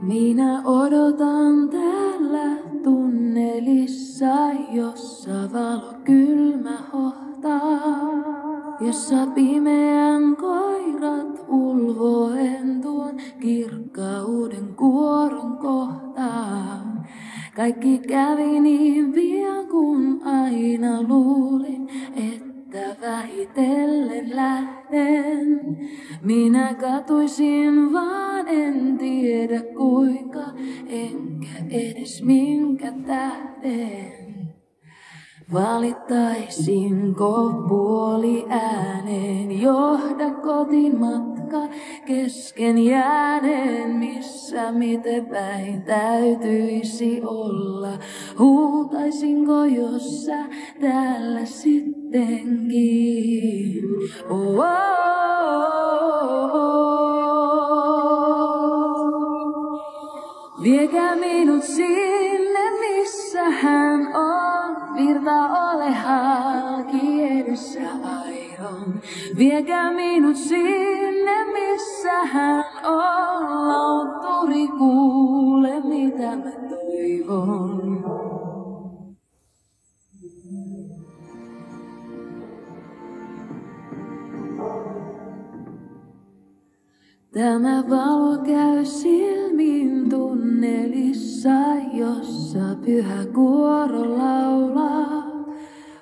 Minä odotan täällä tunnelissa, jossa valo kylmä hohtaa, jossa pimeän koirat ulvoen tuon kirkkauden kuoron kohtaa. Kaikki kävi niin pian, kun aina luulin, että vähitellen lähden. Minä katuisin, vaan en tiedä kuinka, enkä edes minkä tähden. Valittaisinko puoli ääneen, johda kotimatka kesken jääneen, missä miten päin täytyisi olla. Huutaisinko, jos sä täällä sittenkin. Oh, oh, oh, oh. Viekää minut sinne, missä hän on. Virta ole halki edessä aidon. Viekää minut sinne, missä hän on. Lautturi kuule, mitä mä toivon. Tämä valo käy silmiin tunnelissa, jossa pyhä kuoro laulaa.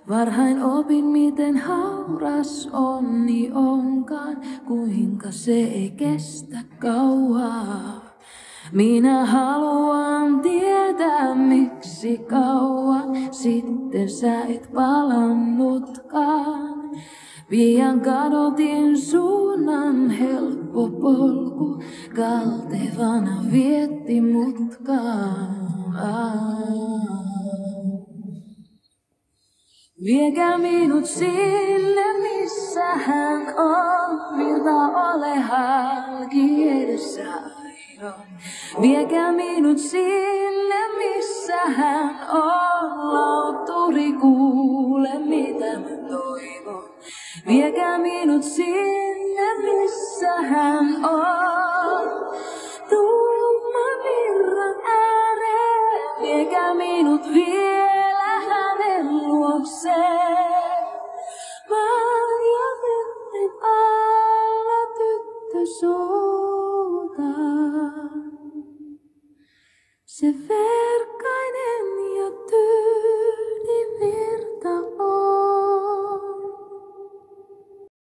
Varhain opin, miten hauras onni onkaan, kuinka se ei kestä kauaa. Minä haluan tietää, miksi kauan sitten sä et palannutkaan. Pian kadotin suunnan, helppo polku, kaltevana vietti mutkaan. Viekää minut sinne, missä hän on, virta ole halki edessä aidon. Viekää minut sinne, missä hän on, lautturi kuule, mitä mä toivon. Viekää minut sinne, missä hän on, tumman virran ääreen. Viekää minut vielä hänen luokseen. Marjavetten alla tyttö soutaa. Se